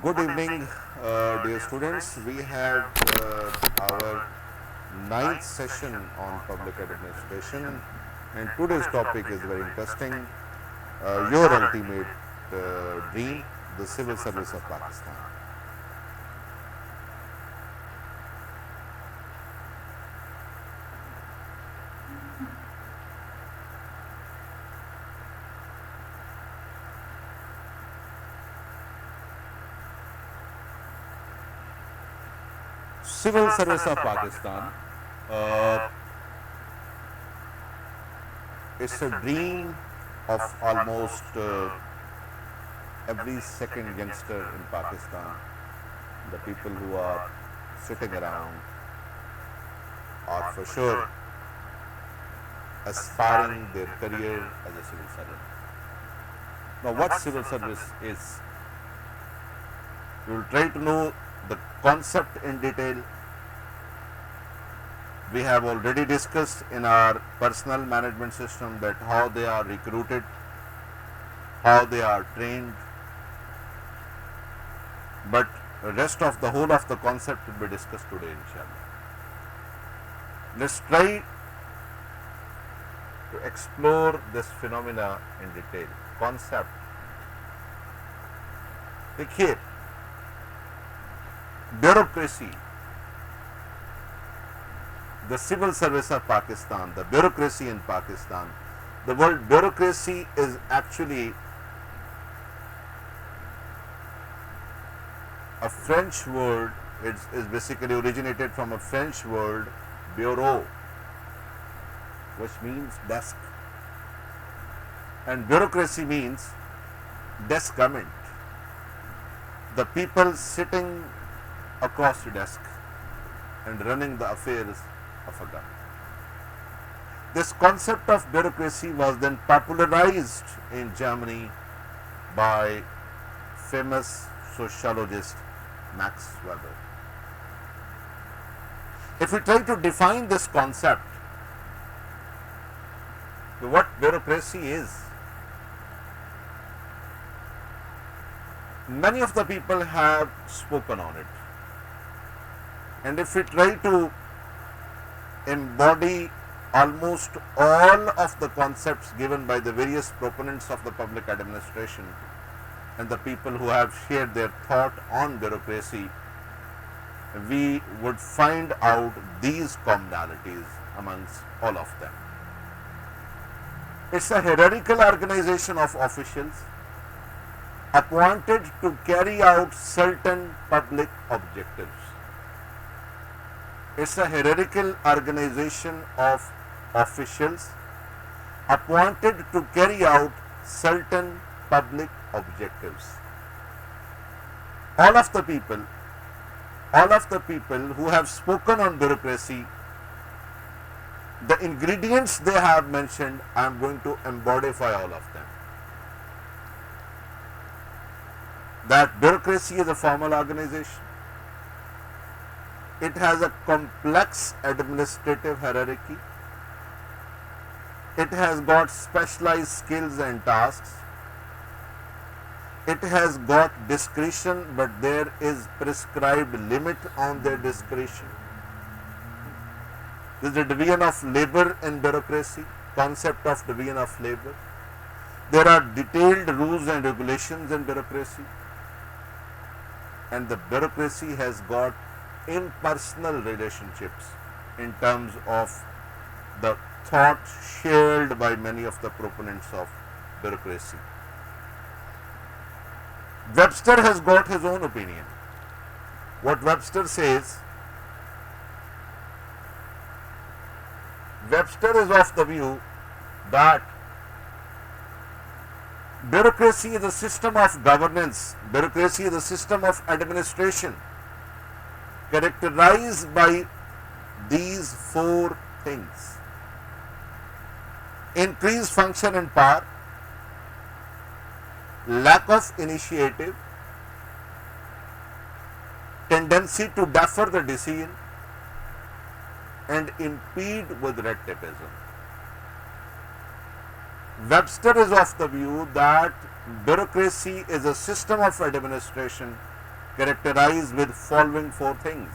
Good evening, dear students. We have our ninth session on public administration, and today's topic is very interesting. Your ultimate dream, the civil service of Pakistan. Civil service of Pakistan. Uh, it's a dream of almost every second youngster in Pakistan. The people who are sitting around are for sure aspiring their career as a civil servant. Now, what civil service is? We will try to know the concept in detail. We have already discussed in our personnel management system that how they are recruited, how they are trained, but the rest of the whole of the concept will be discussed today, inshallah. Let's try to explore this phenomena in detail. Concept. देखिए, bureaucracy, the civil service of Pakistan, the bureaucracy in Pakistan. The word bureaucracy is actually a French word. It is basically originated from a French word, bureau, which means desk. And bureaucracy means desk government. The people sitting across the desk and running the affairs of a government. This concept of bureaucracy was then popularized in Germany by famous sociologist Max Weber. If we try to define this concept, what bureaucracy is, many of the people have spoken on it. And if we try to embody almost all of the concepts given by the various proponents of the public administration and the people who have shared their thought on bureaucracy, we would find out these commonalities amongst all of them. It's a hierarchical organization of officials appointed to carry out certain public objectives. It's a hierarchical organization of officials appointed to carry out certain public objectives. All of the people who have spoken on bureaucracy, the ingredients they have mentioned, I am going to embodify all of them. That bureaucracy is a formal organization. It has a complex administrative hierarchy. It has got specialized skills and tasks. It has got discretion, but there is prescribed limit on their discretion. There is a division of labor in bureaucracy, concept of division of labor. There are detailed rules and regulations in bureaucracy. And the bureaucracy has got impersonal relationships in terms of the thought shared by many of the proponents of bureaucracy. Webster has got his own opinion. What Webster says, Webster is of the view that bureaucracy is a system of governance, bureaucracy is a system of administration characterized by these four things: increased function and power, lack of initiative, tendency to defer the decision, and impede with red tapeism. Webster is of the view that bureaucracy is a system of administration characterized with following four things: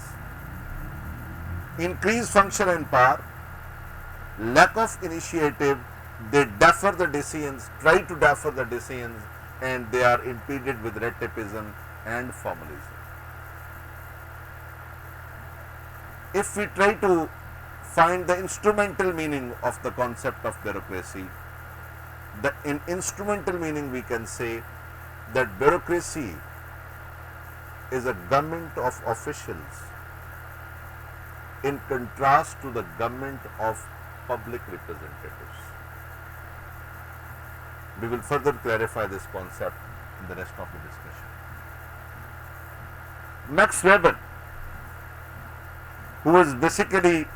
increased function and power, lack of initiative, they defer the decisions, try to defer the decisions, and they are impeded with red tapeism and formalism. If we try to find the instrumental meaning of the concept of bureaucracy, in instrumental meaning we can say that bureaucracy is a government of officials in contrast to the government of public representatives. We will further clarify this concept in the rest of the discussion. Max Weber, who is basically,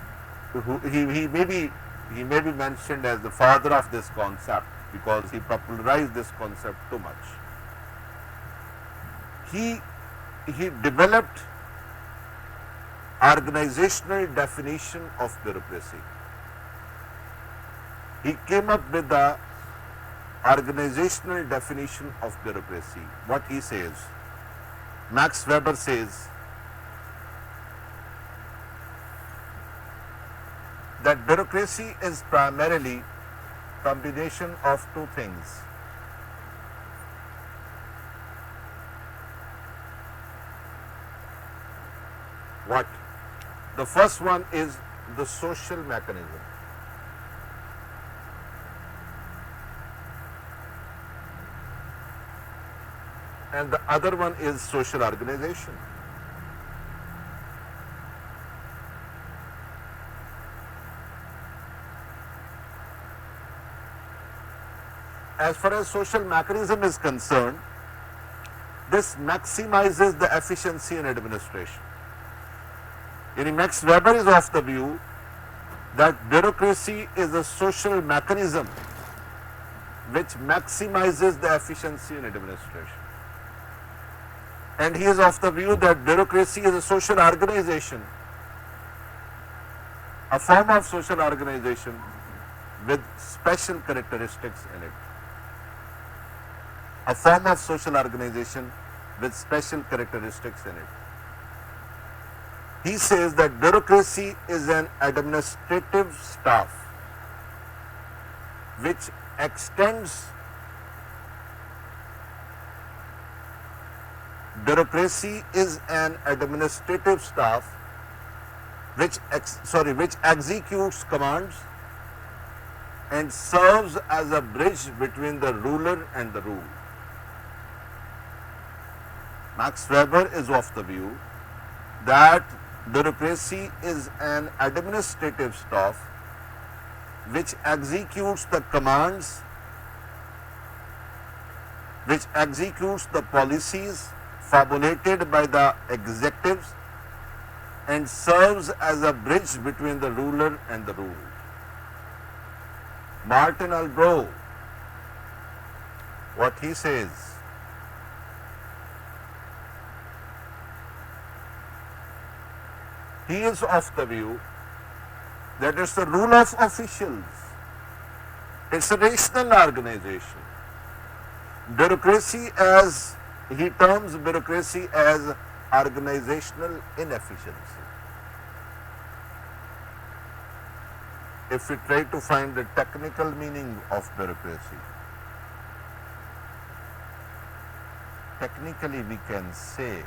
he may be mentioned as the father of this concept because he popularized this concept too much. He developed organizational definition of bureaucracy. He came up with the organizational definition of bureaucracy. What he says, Max Weber says that bureaucracy is primarily combination of two things: what? The first one is the social mechanism. And the other one is social organization. As far as social mechanism is concerned, this maximizes the efficiency in administration. Max Weber is of the view that bureaucracy is a social mechanism which maximizes the efficiency in administration. And he is of the view that bureaucracy is a social organization, a form of social organization with special characteristics in it. A form of social organization with special characteristics in it. He says that bureaucracy is an administrative staff which extends bureaucracy is an administrative staff which executes commands and serves as a bridge between the ruler and the ruled. Max Weber is of the view that bureaucracy is an administrative staff which executes the commands, which executes the policies formulated by the executives and serves as a bridge between the ruler and the ruled. Martin Albro, what he says, he is of the view that it's the rule of officials. It's a rational organization. Bureaucracy, as he terms bureaucracy as organizational inefficiency. If we try to find the technical meaning of bureaucracy, technically we can say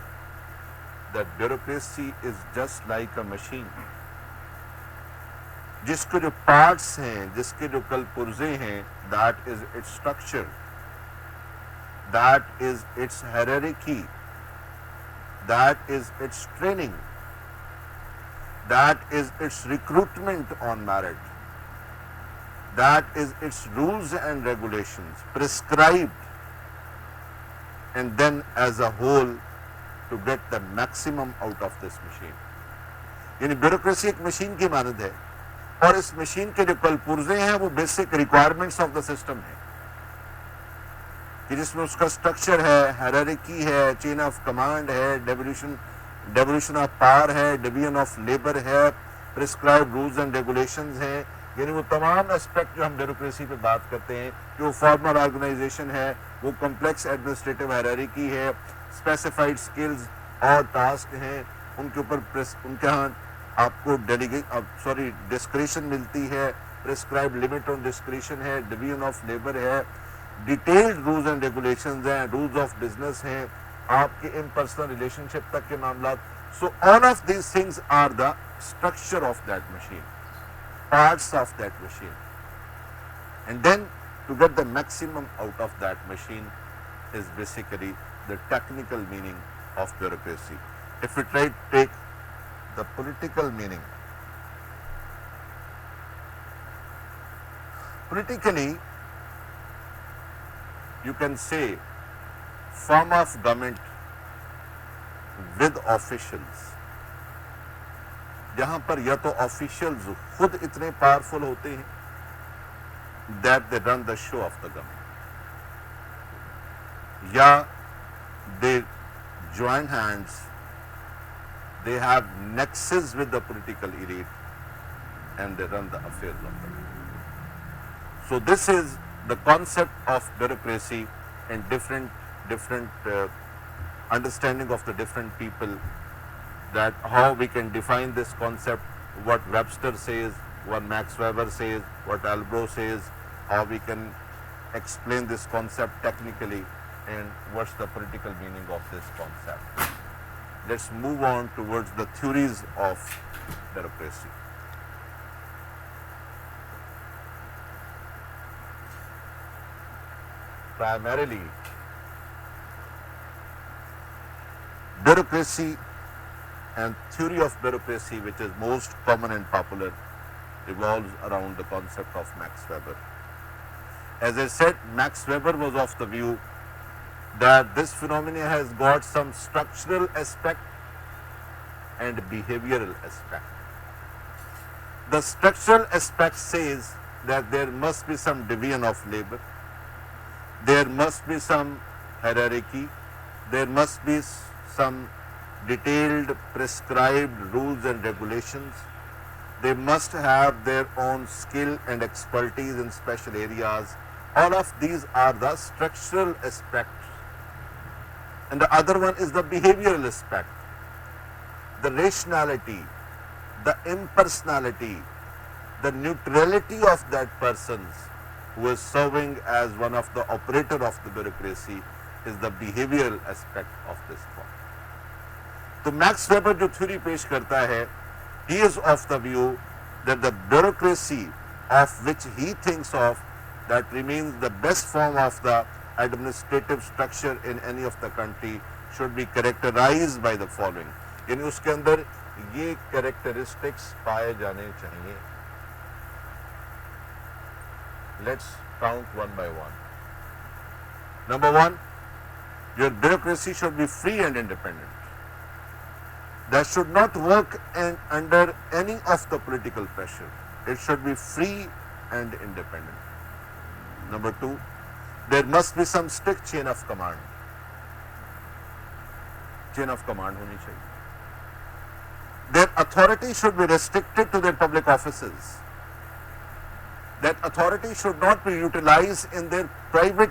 that bureaucracy is just like a machine, जिसके जो parts हैं, जिसके जो कलपुर्जे हैं, that is its structure, that is its hierarchy, that is its training, that is its recruitment on merit, that is its rules and regulations prescribed, and then as a whole to get the maximum out of this machine. यानी bureaucracy एक machine की मानद है और इस machine के जो कलपुर्जे हैं वो basic requirements of the system है कि जिसमें उसका स्ट्रक्चर है, हायरार्की है, चेन ऑफ कमांड है, डेवोल्यूशन ऑफ पावर है, डिवीजन ऑफ लेबर है, प्रिस्क्राइब्ड रूल्स एंड रेगुलेशंस हैं. यानी वो तमाम एस्पेक्ट जो हम ब्यूरोक्रेसी पे बात करते हैं कि वो फॉर्मल ऑर्गेनाइजेशन है, वो कॉम्प्लेक्स एडमिनिस्ट्रेटिव हायरार्की है, स्पेसिफाइड स्किल्स, और टास्क हैं उनके ऊपर उनके यहाँ आपको डिस्क्रिशन मिलती है, प्रिस्क्राइब लिमिट ऑन डिस्क्रिशन है, डिवीजन ऑफ लेबर है, डिटेल्ड रूल्स एंड रेगुलेशंस हैं, रूल्स ऑफ बिजनेस हैं, आपके इम्पर्सनल रिलेशनशिप तक के मामला. So all of these things are the structure of that machine, parts of that machine, and then to get the maximum out of that machine is basically the technical meaning of bureaucracy. If we try to take the political meaning, politically you can say form of government with officials, जहां पर या तो officials खुद इतने powerful होते हैं that they run the show off the government, या दे join hands, they have nexus with the political elite and they run the affairs of the government. So this is the concept of bureaucracy and different understanding of the different people, that how we can define this concept, what Webster says, what Max Weber says, what Albro says, how we can explain this concept technically, and what's the political meaning of this concept. Let's move on towards the theories of bureaucracy. Primarily, bureaucracy and theory of bureaucracy, which is most common and popular, revolves around the concept of Max Weber. As I said, Max Weber was of the view that this phenomenon has got some structural aspect and behavioral aspect. The structural aspect says that there must be some division of labor, there must be some hierarchy, there must be some detailed prescribed rules and regulations. They must have their own skill and expertise in special areas. All of these are the structural aspects. And the other one is the behavioral aspect, the rationality, the impersonality, the neutrality of that person who is serving as one of the operator of the bureaucracy is the behavioral aspect of this point. तो max weber जो theory पेश करता है, he is of the view that the bureaucracy of which he thinks of that remains the best form of the administrative structure in any of the country should be characterized by the following. यानी उसके अंदर ये characteristics पाए जाने चाहिए. Let's count one by one. Number one, your bureaucracy should be free and independent. That should not work under any of the political pressure. It should be free and independent. Number two, there must be some strict chain of command. Chain of command honi chahiye. Their authority should be restricted to their public offices. That authority should not be utilized in their private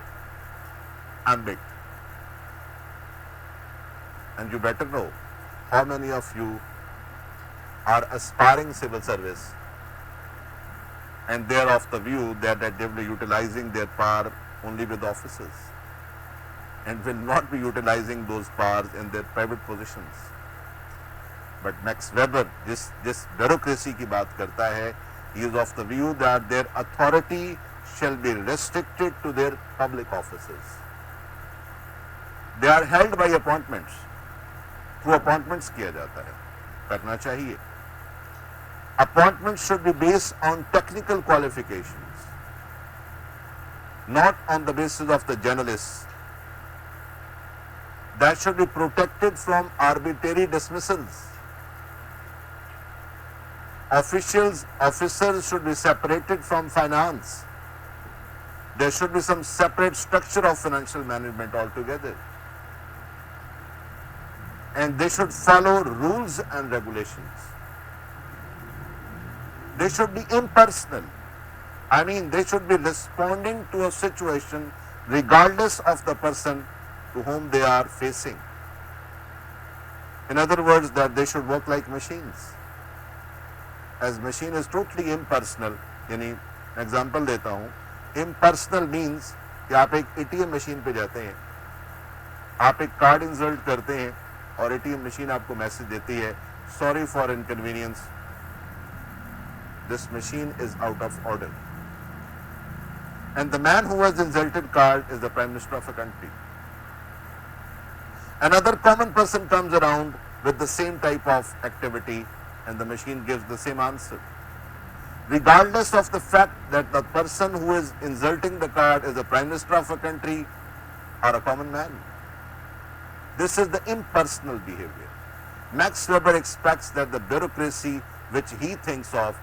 ambit. And you better know how many of you are aspiring civil service and they are of the view that they will be utilizing their power only with offices and will not be utilizing those powers in their private positions. But Max Weber जिस bureaucracy की बात करता है, he is of the view that their authority shall be restricted to their public offices. They are held by appointments. Through appointments किया जाता है, करना चाहिए. Appointments should be based on technical qualifications, not on the basis of the journalists. That should be protected from arbitrary dismissals. Officers should be separated from finance. There should be some separate structure of financial management altogether. And they should follow rules and regulations. They should be impersonal. I mean, they should be responding to a situation regardless of the person to whom they are facing. In other words, that they should work like machines. As machine is totally impersonal, यानी example देता हूँ, impersonal means कि आप एक ATM machine पे जाते हैं, आप एक कार्ड इंसर्ट करते हैं और ATM मशीन आपको मैसेज देती है, sorry for inconvenience, this machine is out of order. And the man who has insulted card is the Prime Minister of a country. Another common person comes around with the same type of activity and the machine gives the same answer. Regardless of the fact that the person who is insulting the card is the Prime Minister of a country or a common man. This is the impersonal behavior. Max Weber expects that the bureaucracy which he thinks of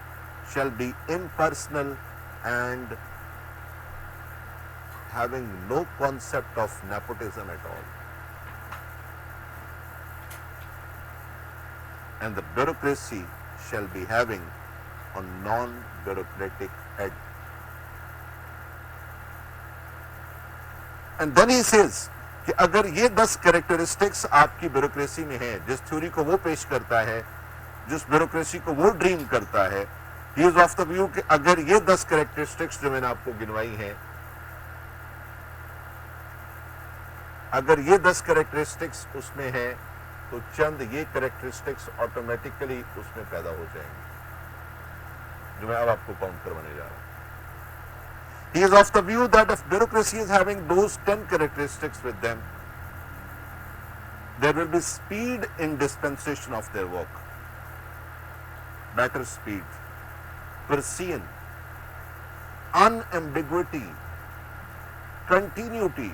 shall be impersonal and having no concept of nepotism at all. And the bureaucracy shall be having a non-bureaucratic head. And then he says कि अगर ये 10 characteristics आपकी bureaucracy में है, जिस theory को वो पेश करता है, जिस ब्यूरोक्रेसी को वो ड्रीम करता है, he is of the view कि अगर ये 10 कैरेक्टरिस्टिक्स जो मैंने आपको गिनवाई हैं, अगर ये 10 कैरेक्टरिस्टिक्स उसमें है तो चंद ये कैरेक्टरिस्टिक्स ऑटोमेटिकली उसमें पैदा हो जाएंगे, जो मैं अब आपको काउंट करवाने जा रहा हूं. He is of the view that if bureaucracy is having those 10 characteristics with them, there will be speed in dispensation of their work, better speed, precision, unambiguity, continuity,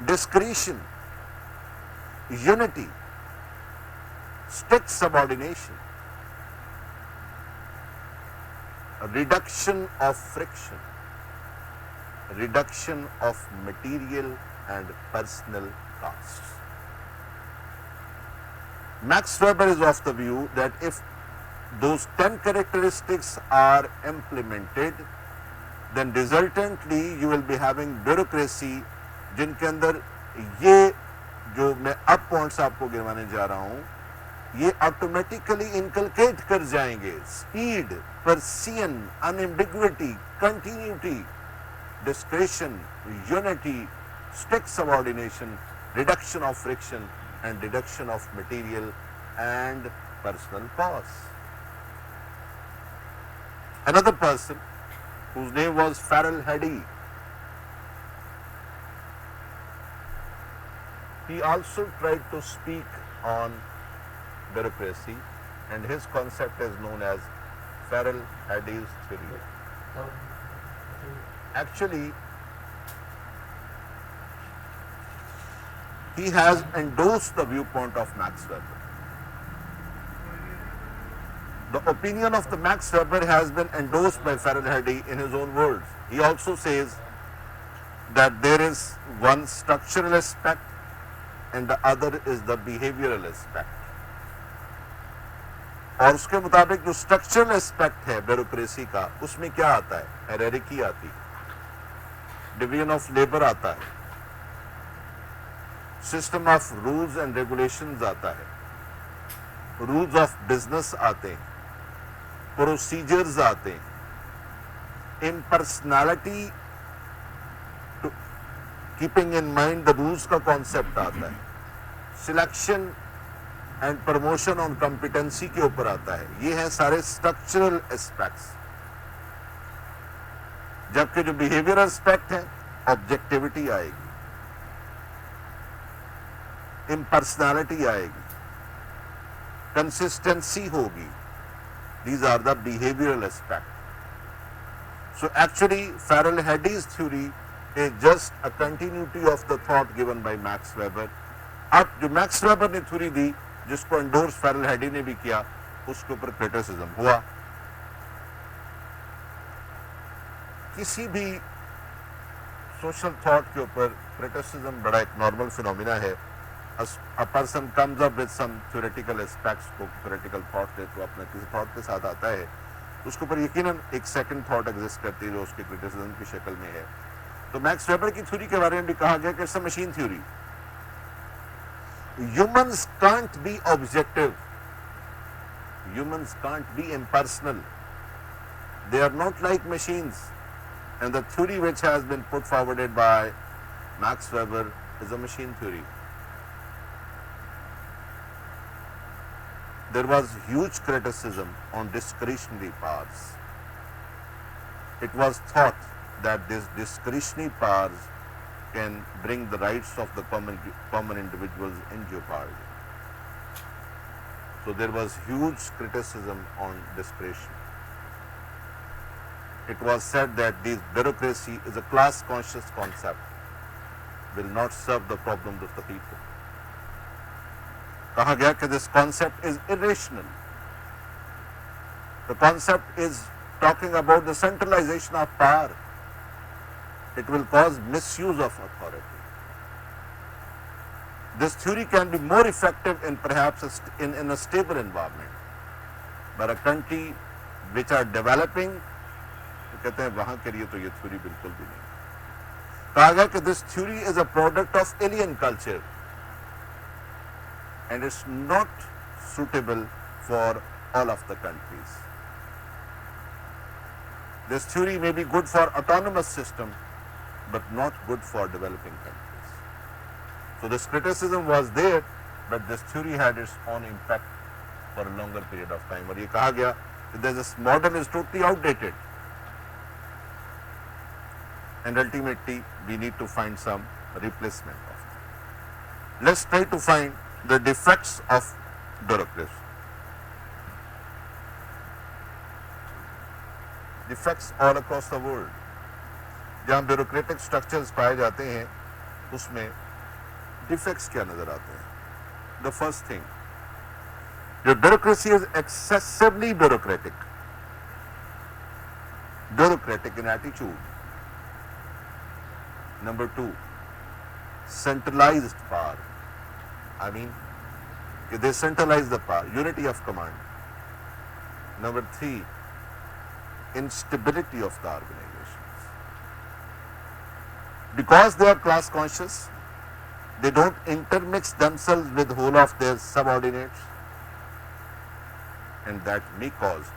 discretion, unity, strict subordination, a reduction of friction, reduction of material and personal costs. Max Weber is of the view that if those 10 characteristics are implemented, then resultantly you will be having bureaucracy जिनके अंदर ये जो मैं अब points आपको गिनवाने जा रहा हूं, ये ऑटोमेटिकली इनकलकेट कर जाएंगे speed, precision, unambiguity, continuity, discretion, unity, strict subordination, reduction of friction and reduction of material and personal costs. Another person whose name was Farrell Haddy, he also tried to speak on bureaucracy and his concept is known as Farrell Haddy's theory. Actually, he has endorsed the viewpoint of Max Weber. The opinion of the Max Weber has been endorsed by Farrell Haddy in his own words. He also says that there is one structural aspect and the other is the behavioral aspect. और उसके मुताबिक जो structural aspect है bureaucracy का, उसमें क्या आता है? हायरार्की आती है, डिवीजन ऑफ लेबर आता है, system of rules and regulations आता है, रूल्स ऑफ बिजनेस आते हैं, प्रोसीजर्स आते हैं, impersonality to keeping in mind the rules का कॉन्सेप्ट आता है, selection and promotion on competency के ऊपर आता है. ये हैं सारे स्ट्रक्चरल एस्पेक्ट्स. जबकि जो बिहेवियर एस्पेक्ट है, ऑब्जेक्टिविटी आएगी, इम्पर्सनैलिटी आएगी, कंसिस्टेंसी होगी. These are the behavioural aspect. So actually Farrell Haddy's theory is just a continuity of the thought given by Max Weber. अब जो मैक्स वेबर ने थ्योरी दी, जिसको एंडोर्स Farrell Haddy ने भी किया, उसके ऊपर क्रिटिसिज्म हुआ. किसी भी सोशल थॉट के ऊपर क्रिटिसिज्म बड़ा एक नॉर्मल फिनोमिना है. A person comes up with some theoretical aspects को, थ्योरेटिकल थॉट से तो अपने किसी थॉट के साथ आता है, उसके ऊपर यकीनन एक सेकंड थॉट एग्जिस्ट करती है जो उसकी क्रिटिसिज्म की शक्ल में है. तो मैक्स वेबर की थ्योरी के बारे में भी कहा गया कि it's a machine theory. humans can't be objective, humans can't be impersonal, they are not like machines. And the theory which has been put forwarded by Max Weber is a machine theory. There was huge criticism on discretionary powers. It was thought that these discretionary powers can bring the rights of the common individuals in jeopardy. So there was huge criticism on discretion. It was said that this bureaucracy is a class conscious concept, will not serve the problems of the people. कहा गया कि this concept is irrational. The concept is talking about the centralization of power. It will cause misuse of authority. This theory can be more effective in perhaps in a stable environment. But a country which are developing, तो कहते हैं वहां के लिए तो ये theory बिल्कुल भी नहीं. कहा गया कि this theory is a product of alien culture and it's not suitable for all of the countries. This theory may be good for autonomous system, but not good for developing countries. So this criticism was there, but this theory had its own impact for a longer period of time. और ये कहा गया that this model is totally outdated, and ultimately we need to find some replacement of it. Let's try to find the defects of bureaucracy. Defects all across the world. जहाँ bureaucratic structures पाए जाते हैं उसमें defects क्या नजर आते हैं? The first thing, the bureaucracy is excessively bureaucratic in attitude. Number two, centralized power. I mean, they centralize the power, unity of command. Number three, instability of the organizations. Because they are class conscious, they don't intermix themselves with whole of their subordinates, and that may cause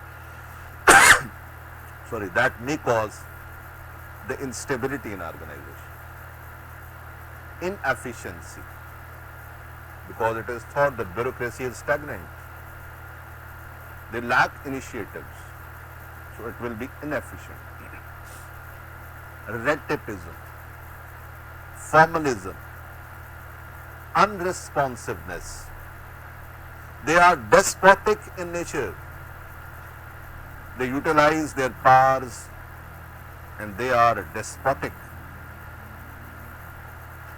the instability in organization. Inefficiency, because it is thought that bureaucracy is stagnant. They lack initiatives, so it will be inefficient. Red tapeism, formalism, unresponsiveness. They are despotic in nature. They utilize their powers and they are despotic.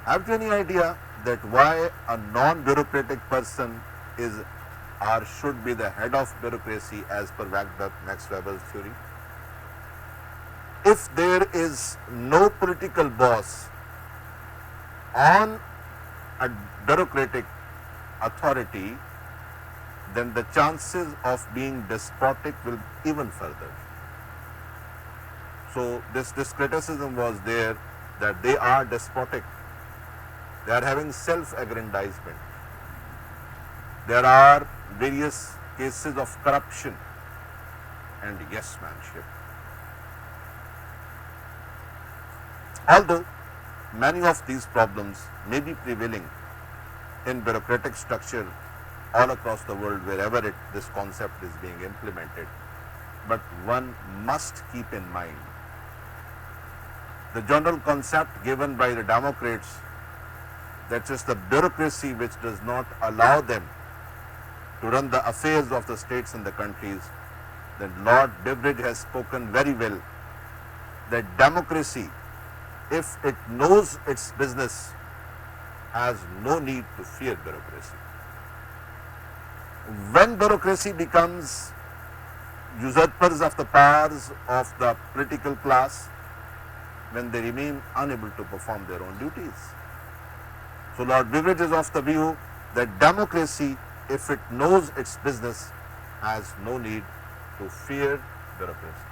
Have you any idea that why a non-bureaucratic person is or should be the head of bureaucracy as per Max Weber's theory? If there is no political boss on a bureaucratic authority, then the chances of being despotic will even further. So this criticism was there that they are despotic. They are having self-aggrandizement. There are various cases of corruption and yes-manship. Although many of these problems may be prevailing in bureaucratic structure all across the world wherever this concept is being implemented, but one must keep in mind the general concept given by the Democrats, that is the bureaucracy which does not allow them to run the affairs of the states and the countries. Then Lord Beveridge has spoken very well that democracy, if it knows its business, has no need to fear bureaucracy. When bureaucracy becomes usurpers of the powers of the political class, when they remain unable to perform their own duties. So Lord Beveridge is of the view that democracy, if it knows its business, has no need to fear bureaucracy.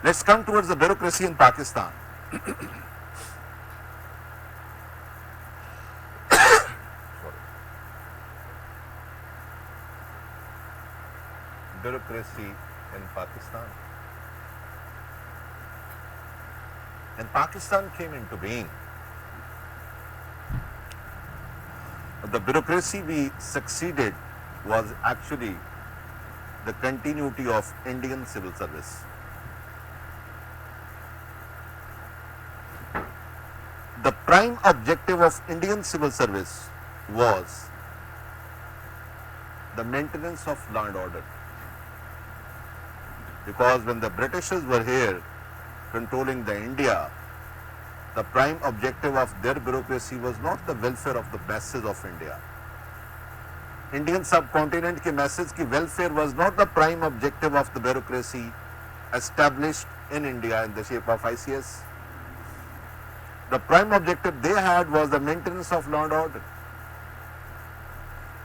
Let's come towards the bureaucracy in Pakistan. bureaucracy in Pakistan. And Pakistan came into being. The bureaucracy we succeeded was actually the continuity of Indian civil service. The prime objective of Indian civil service was the maintenance of law and order. Because when the Britishers were here controlling the India, the prime objective of their bureaucracy was not the welfare of the masses of India. Indian subcontinent के masses की welfare was not the prime objective of the bureaucracy established in India in the shape of ICS. The prime objective they had was the maintenance of law and order.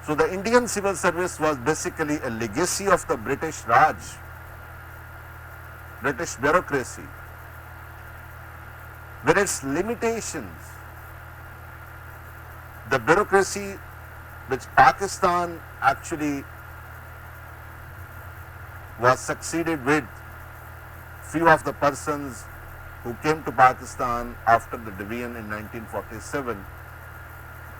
So the Indian civil service was basically a legacy of the British Raj, British bureaucracy, with its limitations. The bureaucracy which Pakistan actually was succeeded with, few of the persons who came to Pakistan after the division in 1947,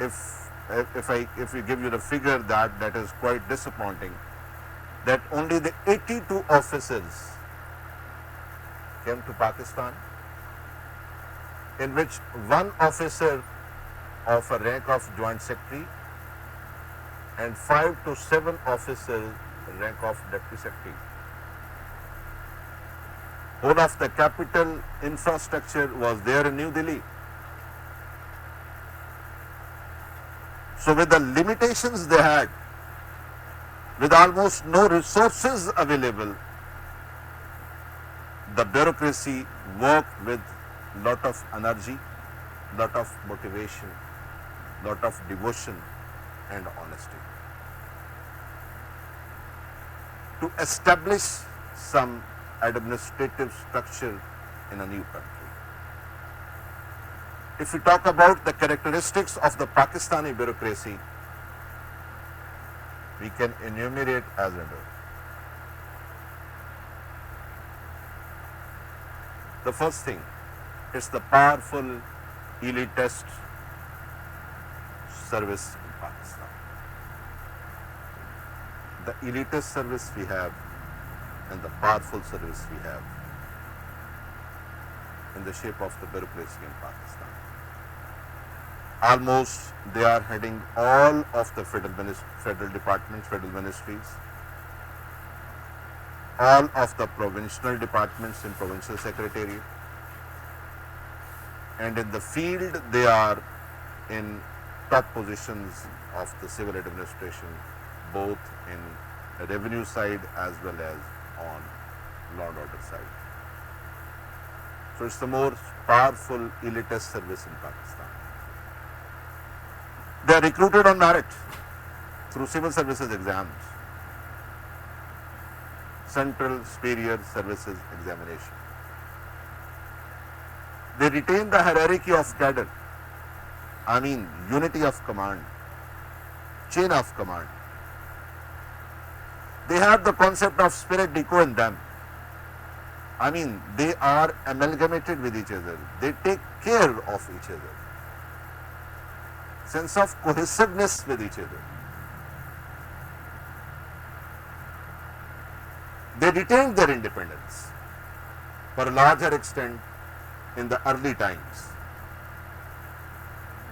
if we give you the figure, that is quite disappointing, that only the 82 officers came to Pakistan, in which one officer of a rank of Joint Secretary and 5 to 7 officers rank of Deputy Secretary. Whole of the capital infrastructure was there in New Delhi. So with the limitations they had, with almost no resources available, the bureaucracy worked with lot of energy, lot of motivation, lot of devotion and honesty to establish some administrative structure in a new country. If we talk about the characteristics of the Pakistani bureaucracy, we can enumerate as under. The first thing is the powerful elitist service in Pakistan. The elitist service we have and the powerful service we have in the shape of the bureaucracy in Pakistan. Almost they are heading all of the federal departments, federal ministries, all of the provincial departments in provincial secretariat, and in the field they are in top positions of the civil administration, both in revenue side as well as on law and order side. So it's the more powerful elitist service in Pakistan. They are recruited on merit through civil services exams, Central Superior Services Examination. They retain the hierarchy of cadre, unity of command, chain of command. They have the concept of spirit deco in them. They are amalgamated with each other. They take care of each other. Sense of cohesiveness with each other. They retained their independence for a larger extent in the early times.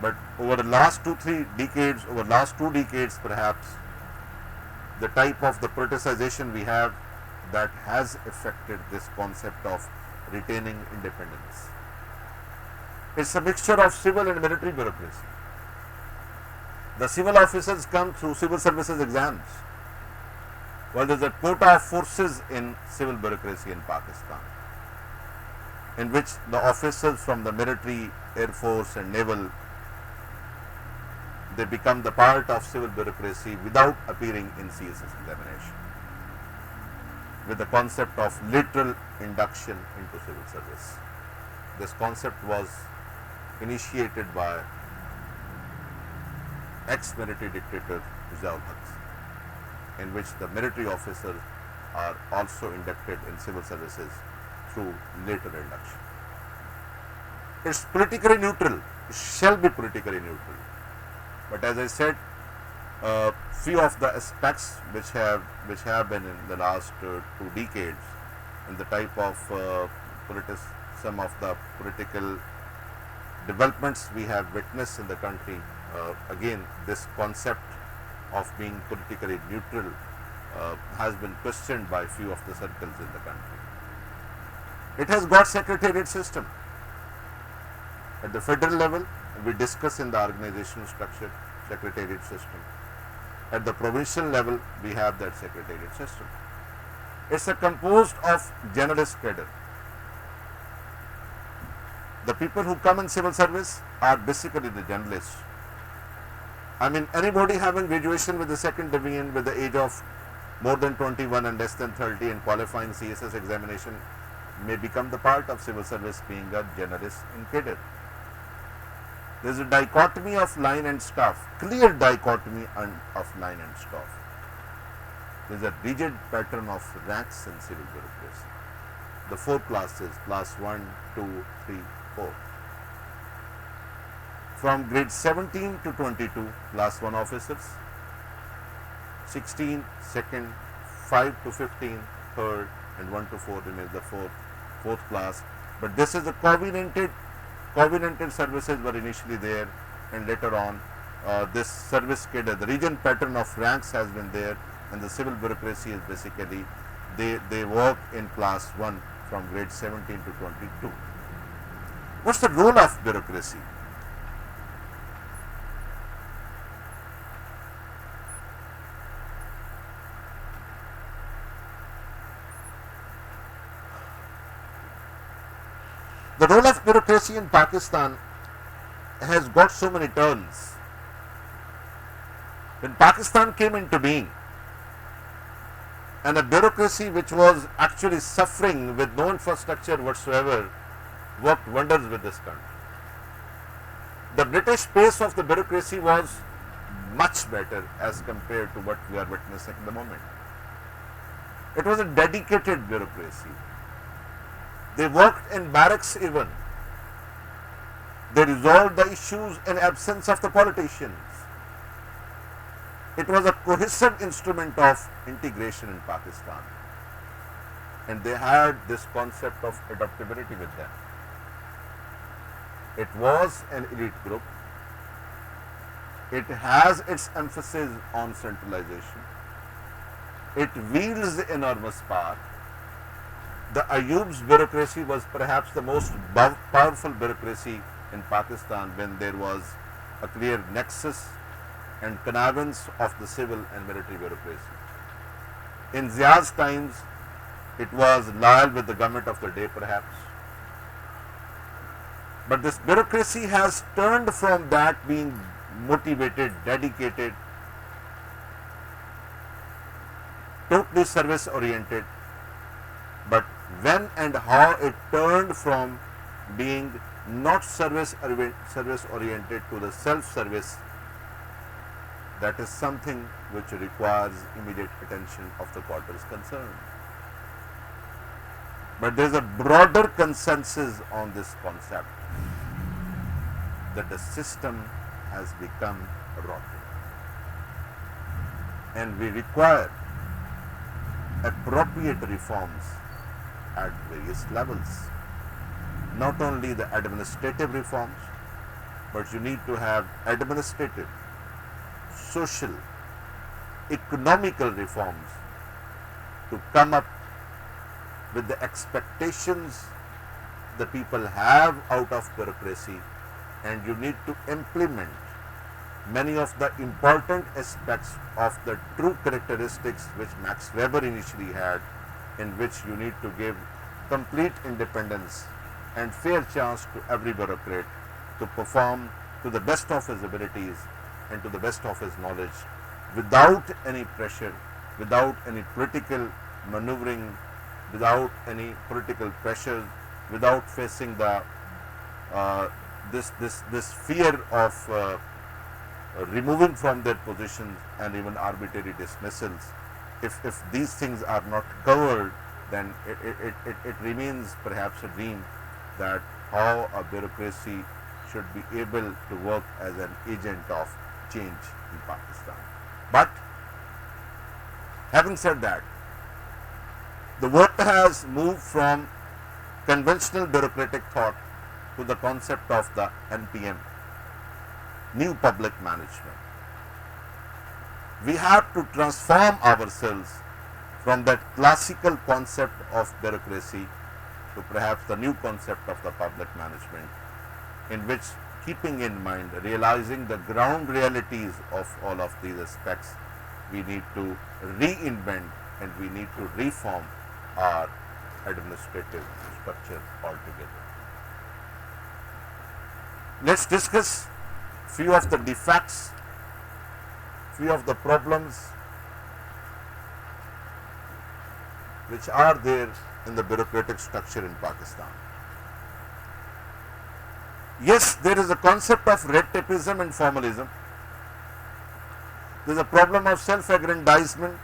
But over the last 2 decades perhaps, the type of the politicization we have, that has affected this concept of retaining independence. It's a mixture of civil and military bureaucracy. The civil officers come through civil services exams. Well, there's a quota of forces in civil bureaucracy in Pakistan, in which the officers from the military, air force and naval, they become the part of civil bureaucracy without appearing in CSS examination, with the concept of literal induction into civil service. This concept was initiated by ex-military dictator Ziaul Haq, in which the military officers are also inducted in civil services through later induction. It's politically neutral, it shall be politically neutral. But as I said, few of the aspects which have been in the last 2 decades, and the type of some of the political developments we have witnessed in the country, again this concept of being politically neutral has been questioned by few of the circles in the country. It has got secretariat system. At the federal level, we discuss in the organizational structure secretariat system. At the provincial level, we have that secretariat system. It's a composed of generalist cadre. The people who come in civil service are basically the generalists. I mean, anybody having graduation with the second division with the age of more than 21 and less than 30 and qualifying CSS examination may become the part of civil service being a generalist in cadre. There is a dichotomy of line and staff, clear dichotomy of line and staff. There is a rigid pattern of ranks in civil bureaucracy. The 4 classes, class 1, 2, 3, 4. From grade 17 to 22, class 1 officers, 16, second, 5 to 15, third, and 1 to 4 remains the fourth class. But this is a covenanted services were initially there, and later on this service cadre, the region pattern of ranks has been there, and the civil bureaucracy is basically they work in class 1 from grade 17 to 22. What's the role of bureaucracy? The role of bureaucracy in Pakistan has got so many turns. When Pakistan came into being, and a bureaucracy which was actually suffering with no infrastructure whatsoever worked wonders with this country. The British pace of the bureaucracy was much better as compared to what we are witnessing at the moment. It was a dedicated bureaucracy. They worked in barracks even. They resolved the issues in absence of the politicians. It was a cohesive instrument of integration in Pakistan. And they had this concept of adaptability with them. It was an elite group. It has its emphasis on centralization. It wields enormous power. The Ayub's bureaucracy was perhaps the most powerful bureaucracy in Pakistan when there was a clear nexus and connivance of the civil and military bureaucracy. In Zia's times, it was loyal with the government of the day perhaps. But this bureaucracy has turned from that being motivated, dedicated, totally service oriented, but when and how it turned from being not service oriented to the self-service, that is something which requires immediate attention of the quarters concerned. But there is a broader consensus on this concept that the system has become rotten, and we require appropriate reforms at various levels. Not only the administrative reforms, but you need to have administrative, social, economical reforms to come up with the expectations the people have out of bureaucracy, and you need to implement many of the important aspects of the true characteristics which Max Weber initially had, in which you need to give complete independence and fair chance to every bureaucrat to perform to the best of his abilities and to the best of his knowledge, without any pressure, without any political maneuvering, without any political pressure, without facing the this fear of removing from their positions and even arbitrary dismissals if these things are not covered, then it remains perhaps a dream that how a bureaucracy should be able to work as an agent of change in Pakistan. But having said that, the world has moved from conventional bureaucratic thought to the concept of the NPM, New Public Management. We have to transform ourselves from that classical concept of bureaucracy to perhaps the new concept of the public management, in which, keeping in mind, realizing the ground realities of all of these aspects, we need to reinvent and we need to reform our administrative structure altogether. Let's discuss few of the defects, few of the problems which are there in the bureaucratic structure in Pakistan. Yes, there is a concept of red tapeism and formalism. There is a problem of self-aggrandizement.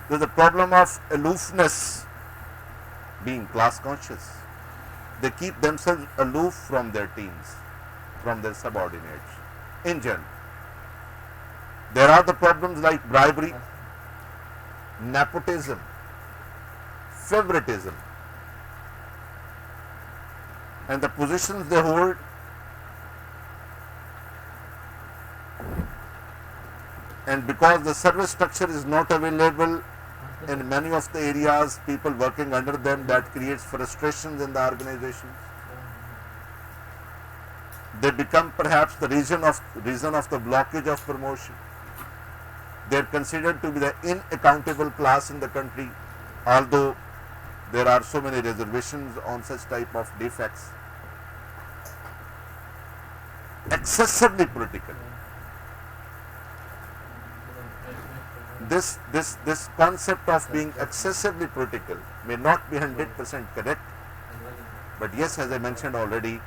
There is a problem of aloofness, being class conscious. They keep themselves aloof from their teams, from their subordinates in general. There are the problems like bribery, nepotism, favoritism, and the positions they hold, and because the service structure is not available in many of the areas, people working under them, that creates frustrations in the organizations. They become perhaps the reason of the blockage of promotion. They are considered to be the unaccountable class in the country, although there are so many reservations on such type of defects. Excessively political. This concept of being excessively political may not be 100% correct, but yes, as I mentioned already,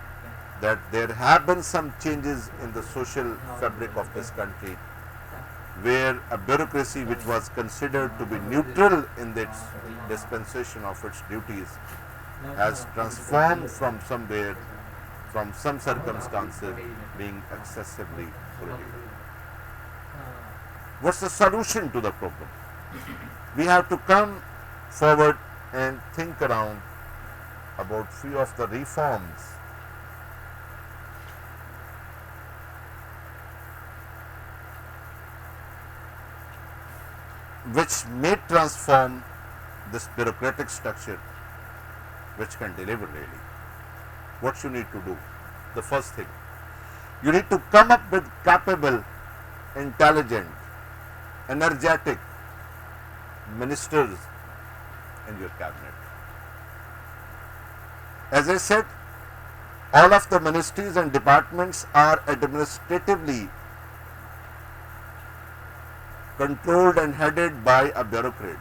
that there have been some changes in the social fabric of this country, where a bureaucracy which was considered to be neutral in its dispensation of its duties has transformed from somewhere, from some circumstances, being excessively political. What's the solution to the problem? We have to come forward and think around about few of the reforms which may transform this bureaucratic structure, which can deliver really. What you need to do? The first thing, you need to come up with capable, intelligent, energetic ministers in your cabinet. As I said, all of the ministries and departments are administratively controlled and headed by a bureaucrat,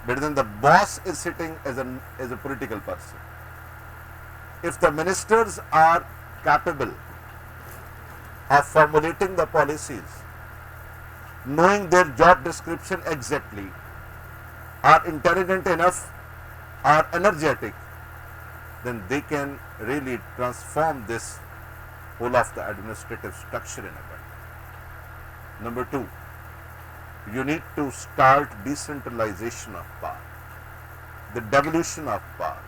but then the boss is sitting as a political person. If the ministers are capable of formulating the policies, knowing their job description exactly, are intelligent enough, are energetic, then they can really transform this whole of the administrative structure in a country. Number two, you need to start decentralization of power, the devolution of power,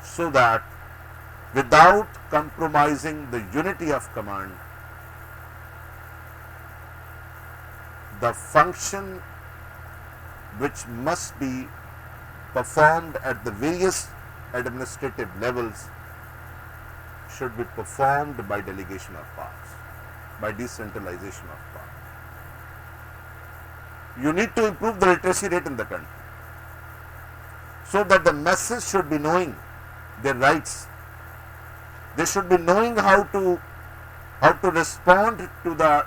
so that without compromising the unity of command, the function which must be performed at the various administrative levels should be performed by delegation of powers, by decentralization of power. You need to improve the literacy rate in the country, so that the masses should be knowing their rights. They should be knowing how to respond to the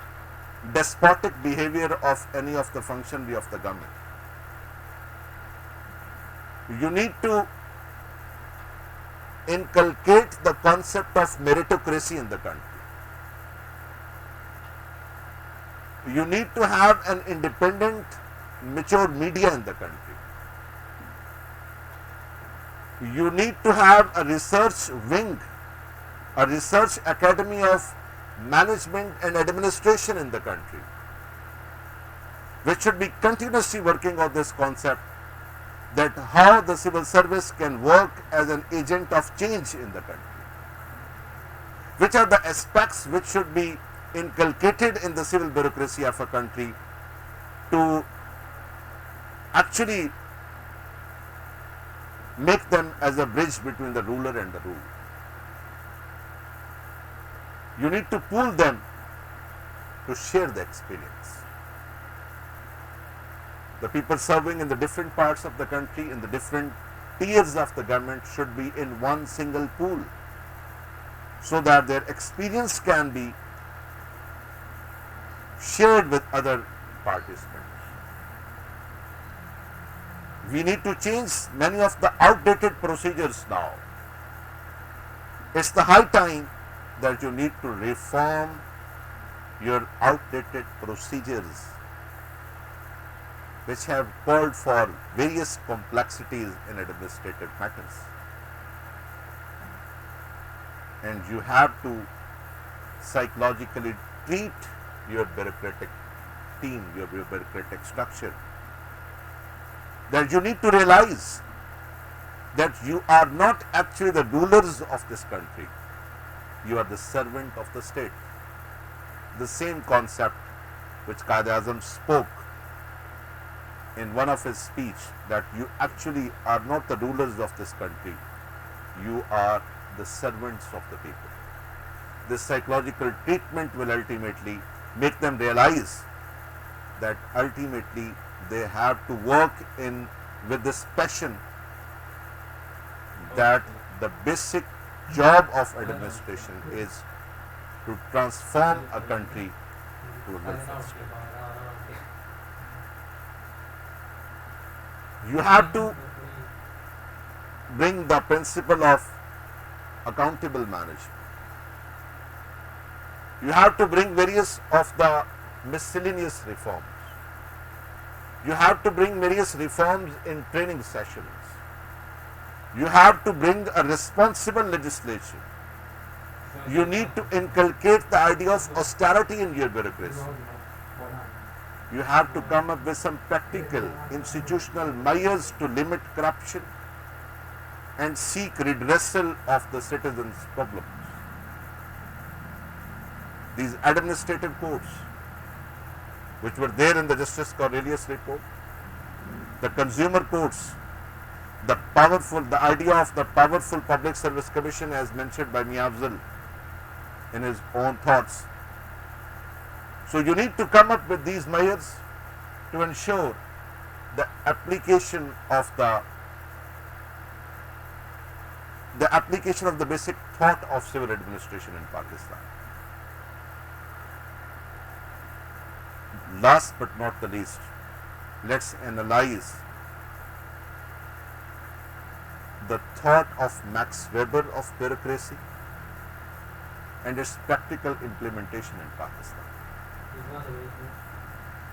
despotic behavior of any of the functionary of the government. You need to inculcate the concept of meritocracy in the country. You need to have an independent, mature media in the country. You need to have a research wing, a research academy of management and administration in the country, which should be continuously working on this concept that how the civil service can work as an agent of change in the country. Which are the aspects which should be inculcated in the civil bureaucracy of a country to actually make them as a bridge between the ruler and the ruled. You need to pool them to share the experience. The people serving in the different parts of the country, in the different tiers of the government should be in one single pool so that their experience can be shared with other participants. We need to change many of the outdated procedures now. It's the high time that you need to reform your outdated procedures which have called for various complexities in administrative matters. And you have to psychologically treat your bureaucratic team, your bureaucratic structure, that you need to realize that you are not actually the rulers of this country. You are the servant of the state. The same concept which Qaid-e-Azam spoke in one of his speech, that you actually are not the rulers of this country. You are the servants of the people. This psychological treatment will ultimately make them realize that ultimately they have to work in with this passion, that the basic job of administration is to transform a country to a welfare state. You have to bring the principle of accountable management. You have to bring various of the miscellaneous reforms. You have to bring various reforms in training sessions. You have to bring a responsible legislation. You need to inculcate the idea of austerity in your bureaucracy. You have to come up with some practical institutional measures to limit corruption and seek redressal of the citizens' problems. These administrative courts, which were there in the Justice Cornelius report, the consumer courts, the idea of the powerful public service commission as mentioned by Miafzal in his own thoughts. So you need to come up with these measures to ensure the application of the basic thought of civil administration in Pakistan. Last but not the least, let's analyze the thought of Max Weber of bureaucracy and its practical implementation in Pakistan.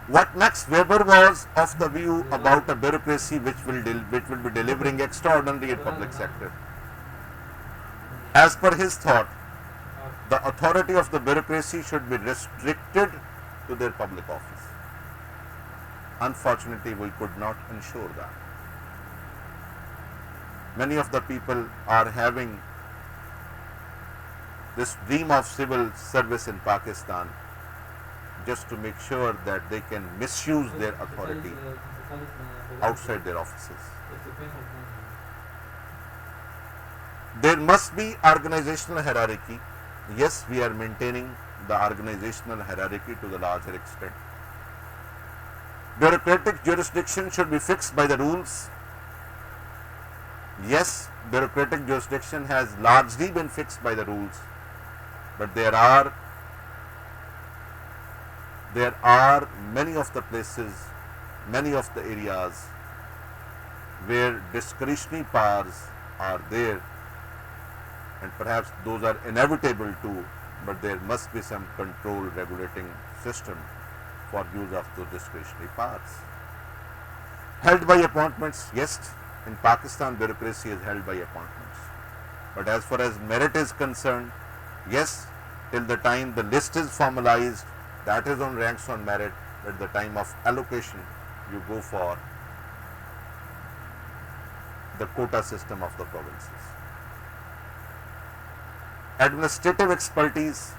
What Max Weber was of the view about a bureaucracy which will be delivering extraordinary in public sector. As per his thought, the authority of the bureaucracy should be restricted to their public office. Unfortunately, we could not ensure that. Many of the people are having this dream of civil service in Pakistan just to make sure that they can misuse their authority outside their offices. There must be organizational hierarchy. Yes, we are maintaining the organizational hierarchy to the larger extent. Bureaucratic jurisdiction should be fixed by the rules. Yes, bureaucratic jurisdiction has largely been fixed by the rules, but there are many of the places, many of the areas where discretionary powers are there, and perhaps those are inevitable too, but there must be some control regulating system for use of those discretionary powers. Held by appointments, yes, in Pakistan bureaucracy is held by appointments. But as far as merit is concerned, yes, till the time the list is formalized, that is on ranks on merit. At the time of allocation, you go for the quota system of the provinces. Administrative expertise,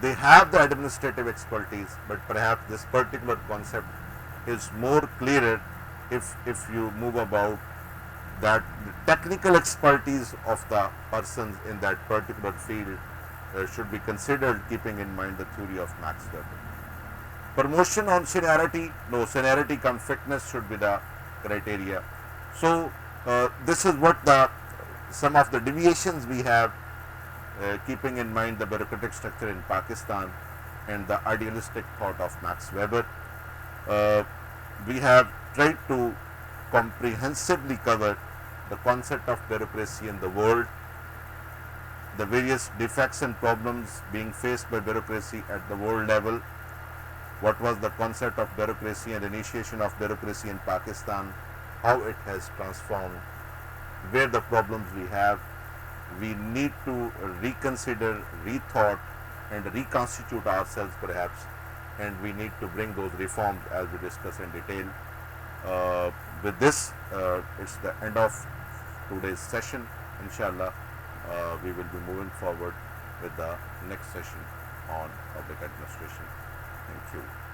they have the administrative expertise, but perhaps this particular concept is more clearer if you move about that the technical expertise of the persons in that particular field should be considered, keeping in mind the theory of Max Weber. Promotion on seniority, no, seniority cum fitness should be the criteria. So this is what some of the deviations we have, keeping in mind the bureaucratic structure in Pakistan and the idealistic thought of Max Weber. We have tried to comprehensively cover the concept of bureaucracy in the world, the various defects and problems being faced by bureaucracy at the world level, what was the concept of bureaucracy and initiation of bureaucracy in Pakistan, how it has transformed, where the problems we have. We need to reconsider, rethought and reconstitute ourselves perhaps, and we need to bring those reforms as we discuss in detail. With this, it's the end of today's session. Inshallah, we will be moving forward with the next session on public administration. Thank you.